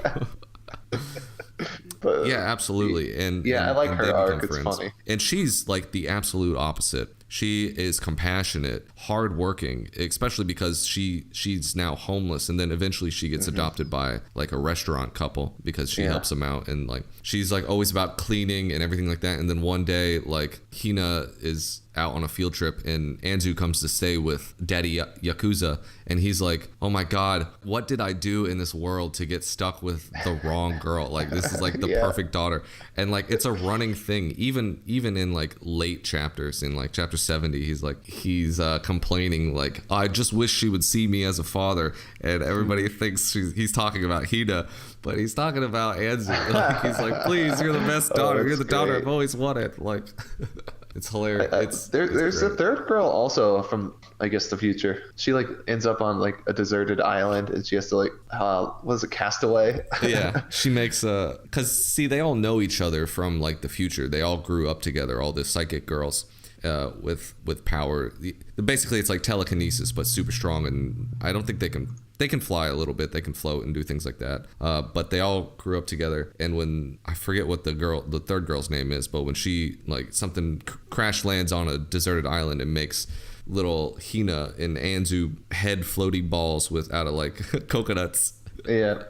But yeah, absolutely. And I like her arc. It's funny. And she's like the absolute opposite. she is compassionate, hardworking, especially because she's now homeless, and then eventually she gets adopted by like a restaurant couple because she helps them out, and like she's like always about cleaning and everything like that. And then one day, like Hina is out on a field trip and Anzu comes to stay with Daddy Yakuza, and he's like, oh my god, what did I do in this world to get stuck with the wrong girl? Like this is like the perfect daughter. And like it's a running thing even in like late chapters. In like chapter 70, he's complaining like, I just wish she would see me as a father, and everybody thinks he's talking about Hina, but he's talking about Anzu. Like, he's like, please, you're the best daughter, you're the daughter I've always wanted. Like it's hilarious. There's a third girl also from, I guess, the future. She like ends up on like a deserted island, and she has to like, what is it, Castaway? Yeah, she makes because see, they all know each other from like the future. They all grew up together, all the psychic girls with power. Basically, it's like telekinesis, but super strong. And I don't think they can fly a little bit. They can float and do things like that. But they all grew up together. And when, I forget what the third girl's name is, but when she like something crash lands on a deserted island and makes little Hina and Anzu head floaty balls out of like coconuts. Yeah,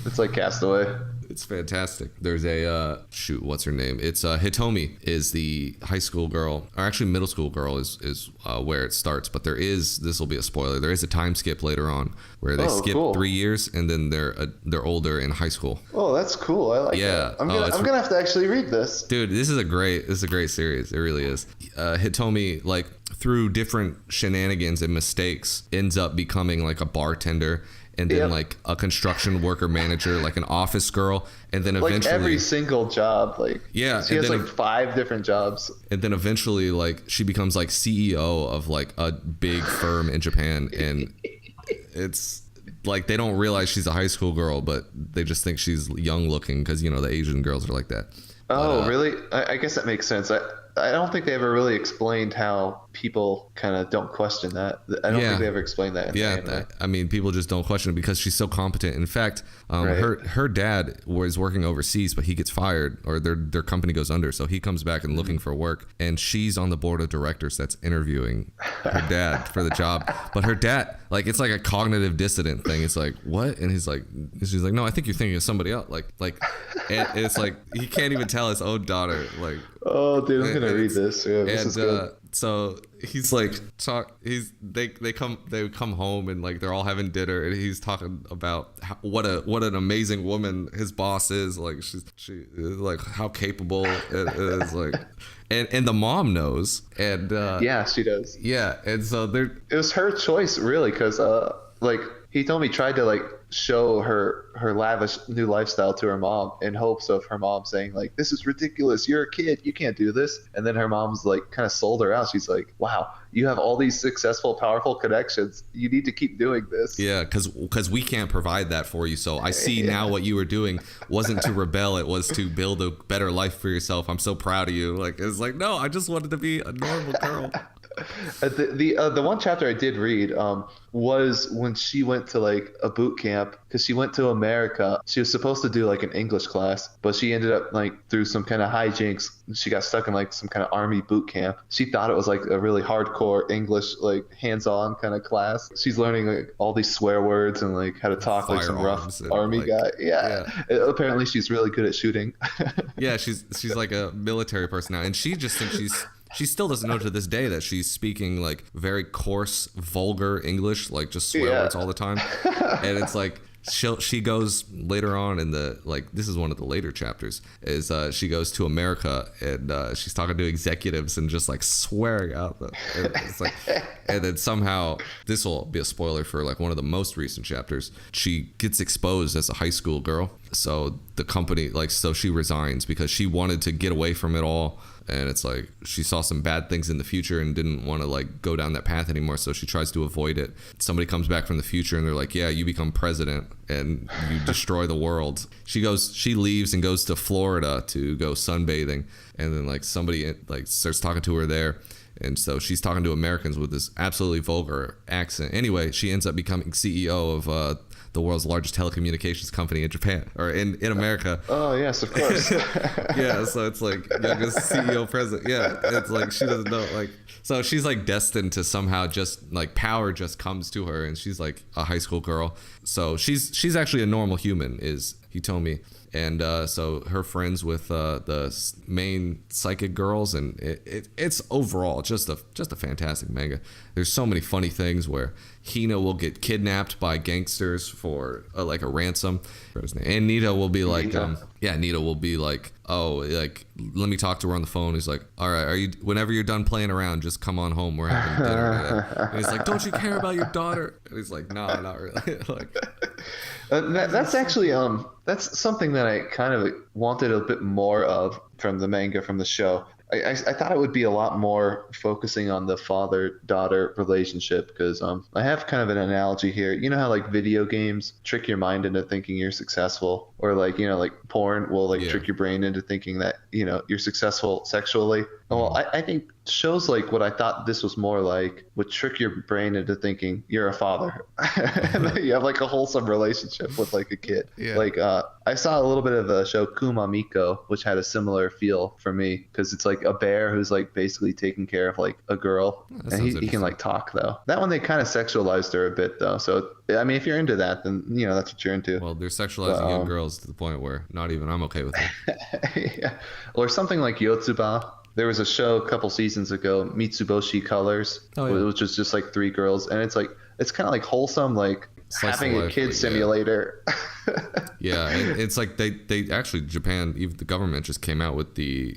it's like Castaway. It's fantastic. There's a what's her name? It's Hitomi is the high school girl, or actually middle school girl is where it starts. But this will be a spoiler. There is a time skip later on where they skip 3 years, and then they're older in high school. Oh, that's cool. I like that. I'm gonna have to actually read this. Dude, this is a great series. It really is. Hitomi, like through different shenanigans and mistakes, ends up becoming like a bartender. And then like a construction worker manager, like an office girl, and then eventually like every single job, like she has like 5 different jobs. And then eventually, like she becomes like CEO of like a big firm in Japan, and it's like they don't realize she's a high school girl, but they just think she's young looking because the Asian girls are like that. Oh, but, really? I guess that makes sense. I don't think they ever really explained how people kind of don't question that. I don't think they ever explained that in the anime. I mean, people just don't question it because she's so competent. In fact, her dad was working overseas, but he gets fired, or their company goes under, so he comes back and looking for work, and she's on the board of directors that's interviewing her dad for the job. But her dad, like, it's like a cognitive dissonant thing. It's like, what? And she's like, no, I think you're thinking of somebody else. Like, and it's like he can't even tell his own daughter. Like, oh, dude, I'm gonna read this. Yeah, this is good. So he's like, they come home and like they're all having dinner, and he's talking about what an amazing woman his boss is. Like she like how capable it is. Like, and the mom knows, and yeah, she does. Yeah, and so it was her choice really, because like Hitomi tried to like show her lavish new lifestyle to her mom in hopes of her mom saying like, this is ridiculous, you're a kid, you can't do this. And then her mom's like kind of sold her out. She's like, wow, you have all these successful, powerful connections, you need to keep doing this. Yeah, because we can't provide that for you. So I see now what you were doing wasn't to rebel, it was to build a better life for yourself. I'm so proud of you. Like, it's like, no, I just wanted to be a normal girl. The one chapter I did read was when she went to like a boot camp, because she went to America. She was supposed to do like an English class, but she ended up like through some kind of hijinks, she got stuck in like some kind of army boot camp. She thought it was like a really hardcore English, like hands-on kind of class. She's learning like all these swear words and like how to talk like some rough army guy. Apparently she's really good at shooting. Yeah, she's like a military person now, and she just thinks she still doesn't know to this day that she's speaking like very coarse, vulgar English, like just swear words all the time. And it's like she goes later on in the, like, this is one of the later chapters, is she goes to America, and she's talking to executives and just like swearing out it's like, and then somehow, this will be a spoiler for like one of the most recent chapters, she gets exposed as a high school girl. So the company, like, so she resigns because she wanted to get away from it all. And it's like she saw some bad things in the future and didn't want to like go down that path anymore, so she tries to avoid it. Somebody comes back from the future and they're like, yeah, you become president and you destroy the world. She leaves and goes to Florida to go sunbathing, and then like somebody like starts talking to her there, and so she's talking to Americans with this absolutely vulgar accent. Anyway, she ends up becoming CEO of the world's largest telecommunications company in Japan or in America. Oh yes, of course. Yeah, so it's like youngest CEO president. Yeah, it's like she doesn't know. Like, so she's like destined to somehow just like power just comes to her, and she's like a high school girl. So she's actually a normal human, is he told me. And so her friends with the main psychic girls, and it's overall just a fantastic manga. There's so many funny things where Hina will get kidnapped by gangsters for like a ransom, and Nita will be like, Nita will be like, oh, like let me talk to her on the phone. He's like, all right, whenever you're done playing around, just come on home. We're having dinner. And he's like, don't you care about your daughter? And he's like, no, not really. Like, that's actually that's something that I kind of wanted a bit more of from the manga, from the show. I thought it would be a lot more focusing on the father-daughter relationship, because I have kind of an analogy here. You know how like video games trick your mind into thinking you're successful, or like, you know, like porn will like trick your brain into thinking that, you know, you're successful sexually. Well, I think shows like what I thought this was more like would trick your brain into thinking you're a father and that you have like a wholesome relationship with like a kid. Yeah. Like I saw a little bit of a show Kumamiko, which had a similar feel for me, because it's like a bear who's like basically taking care of like a girl, and he can like talk though. That one they kind of sexualized her a bit though. So I mean, if you're into that, then you know that's what you're into. Well, they're sexualizing young girls to the point where not even I'm okay with it. Yeah. Or something like Yotsuba. There was a show a couple seasons ago, Mitsuboshi Colors, which was just like 3 girls, and it's kind of like wholesome, like having a kid simulator. Yeah, and it's like they actually, Japan, even the government just came out with the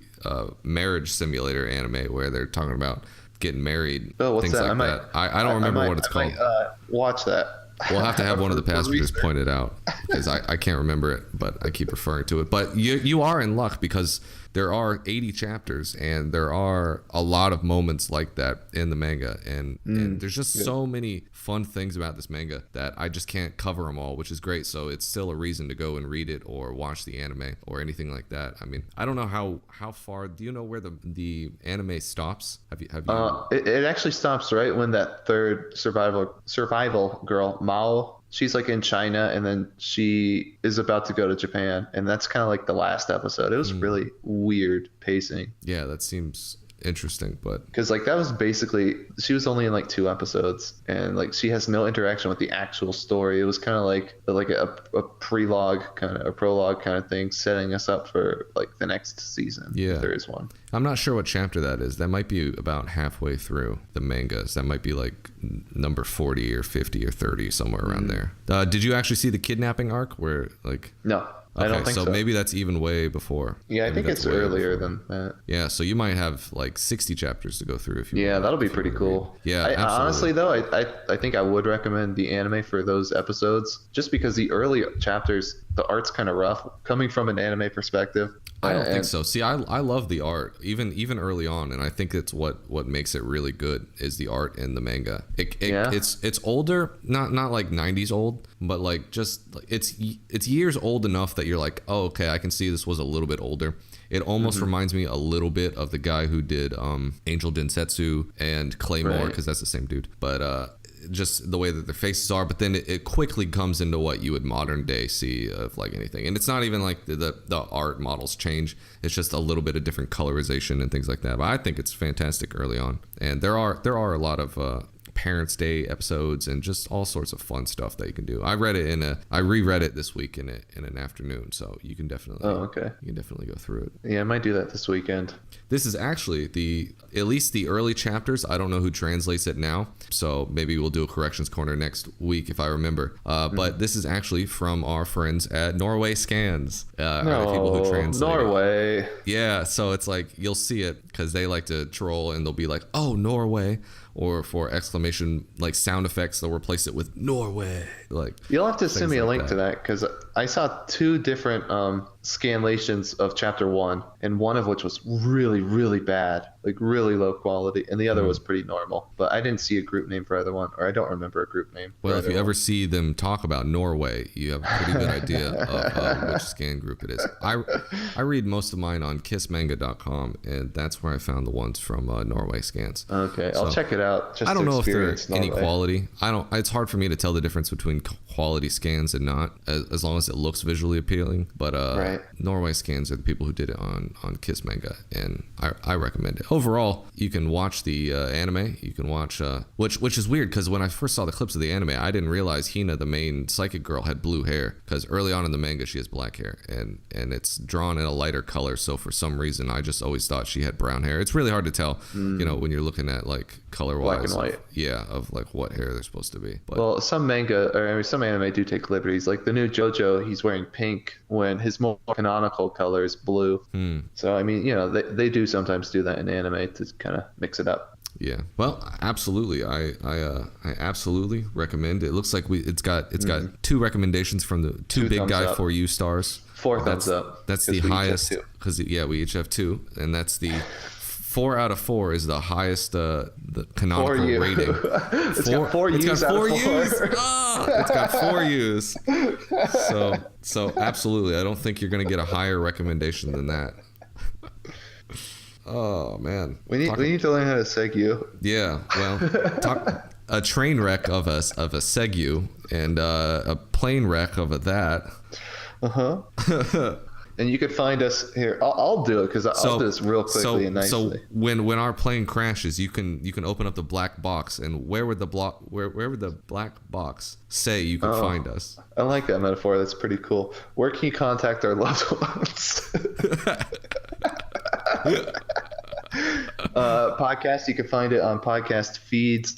marriage simulator anime where they're talking about getting married. Oh, what's things that? Like I don't remember what it's called. Watch that. We'll have to have one of the passengers point it out, because I can't remember it, but I keep referring to it. But you are in luck, because there are 80 chapters, and there are a lot of moments like that in the manga, and there's just so many fun things about this manga that I just can't cover them all, which is great. So it's still a reason to go and read it or watch the anime or anything like that. I mean, I don't know how far. Do you know where the anime stops? Have you? It actually stops right when that third survival girl, Mao. She's like in China, and then she is about to go to Japan, and that's kind of like the last episode. It was really weird pacing. Yeah, that seems interesting, but because like that was basically, she was only in like 2 episodes, and like she has no interaction with the actual story. It was kind of like a prologue kind of thing, setting us up for like the next season. Yeah, if there is one. I'm not sure what chapter that is. That might be about halfway through the mangas. That might be like number 40 or 50 or 30, somewhere around there. Did you actually see the kidnapping arc where like? No. Okay, I don't think so. So maybe that's even way before. Yeah, I think it's earlier than that. Yeah, so you might have like 60 chapters to go through if you. Yeah, that'll be pretty cool. Yeah, absolutely. Honestly though, I think I would recommend the anime for those episodes, just because the early chapters, the art's kind of rough coming from an anime perspective. I don't think so. See, I love the art even early on, and I think it's what makes it really good is the art in the manga. It's older, not like 90s old, but like just it's years old enough that you're like, oh, okay, I can see this was a little bit older. It almost reminds me a little bit of the guy who did Angel Densetsu and Claymore, because that's the same dude. But just the way that their faces are, but then it quickly comes into what you would modern day see of like anything. And it's not even like the art models change. It's just a little bit of different colorization and things like that. But I think it's fantastic early on. And there are a lot of Parents' Day episodes and just all sorts of fun stuff that you can do. I reread it this week in an afternoon, so you can definitely you can definitely go through it. Yeah, I might do that this weekend. This is actually at least the early chapters. I don't know who translates it now, so maybe we'll do a corrections corner next week if I remember. But this is actually from our friends at Norway Scans. Are the people who translate Norway. It. Yeah, so it's like you'll see it because they like to troll, and they'll be like, "Oh, Norway." Or for exclamation like sound effects, they'll replace it with Norway. Like you'll have to send me a link to that, because I saw two different scanlations of chapter 1, and one of which was really, really bad, like really low quality, and the other was pretty normal. But I didn't see a group name for either one, or I don't remember a group name. Well, if you ever see them talk about Norway, you have a pretty good idea of which scan group it is. I read most of mine on kissmanga.com, and that's where I found the ones from Norway scans. Okay, I'll check it out. Just I don't to know if experience there's any Norway. quality. It's hard for me to tell the difference between quality scans and not, as long as it looks visually appealing. But Right. Norway scans are the people who did it on Kiss Manga, and I recommend it. Overall, you can watch the anime. You can watch which is weird because when I first saw the clips of the anime, I didn't realize Hina, the main psychic girl, had blue hair, because early on in the manga she has black hair, and it's drawn in a lighter color. So for some reason, I just always thought she had brown hair. It's really hard to tell, when you're looking at like color wise, Black and white. of like what hair they're supposed to be. But Well, some manga, or I mean, some anime do take liberties. Like the new JoJo, he's wearing pink when his more canonical color is blue. So, I mean, they do sometimes do that in anime to kind of mix it up. yeah, well, absolutely. I absolutely recommend it. It looks like it's got 2 recommendations from the 2 big thumbs guy up. for you stars. 4 thumbs up. That's 'cause the we each have highest, 2. because we each have 2, and that's the 4 out of 4 is the highest the canonical For you. rating. It's got 4 It's U's got out 4 of 4. U's. It's got 4 U's. So absolutely, I don't think you're gonna get a higher recommendation than that. Oh man, We need to learn how to seg you. yeah. Well, a train wreck of a Segu and a plane wreck of that. And you could find us here. I'll do it because I'll do this real quickly and nicely. So when our plane crashes, you can open up the black box, and where would the black box say you could find us? I like that metaphor. That's pretty cool. Where can you contact our loved ones? Podcast, you can find it on podcast feeds,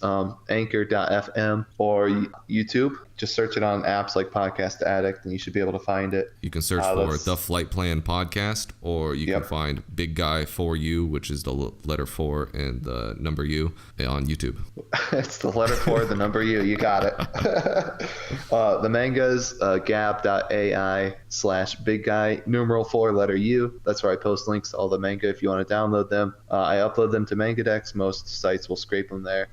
anchor.fm, or YouTube. Just search it on apps like Podcast Addict, and you should be able to find it. You can search for The Flight Plan Podcast, or you can find Big Guy for You, which is the letter 4 and the number U, on YouTube. It's the letter 4, the number U. You got it. The manga's gab.ai/big guy, numeral 4, letter U. That's where I post links to all the manga if you want to download them. I upload them to MangaDex. Most sites will scrape them there.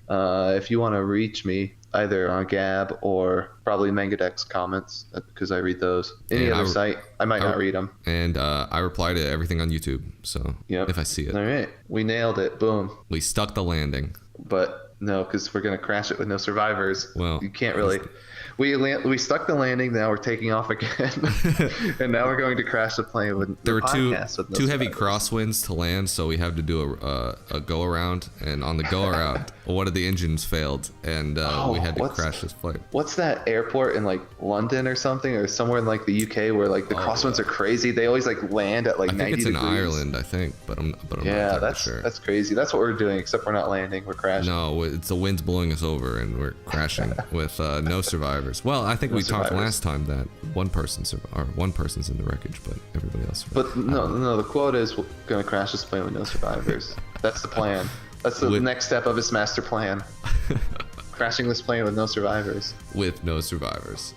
If you want to reach me, either on Gab or probably MangaDex comments, because I read those. Any other site, I might not read them. And I reply to everything on YouTube, so if I see it. All right. We nailed it. Boom. We stuck the landing. But no, because we're going to crash it with no survivors. Well, you can't really. We stuck the landing. Now we're taking off again, and now we're going to crash the plane with. There were two heavy survivors. crosswinds to land, so we had to do a go around. And on the go around, one of the engines failed, and we had to crash this plane. What's that airport in like London or something, or somewhere in like the UK where like the crosswinds are crazy? They always like land at like 90 degrees. I think it's degrees. in Ireland, I think, but I'm not entirely sure. That's crazy. That's what we're doing, except we're not landing. We're crashing. No, it's the wind's blowing us over, and we're crashing with no survivors. Well, I think we talked last time that one person's in the wreckage, but everybody else. But no, the quote is we're gonna crash this plane with no survivors. That's the plan. That's the next step of his master plan. Crashing this plane with no survivors. With no survivors.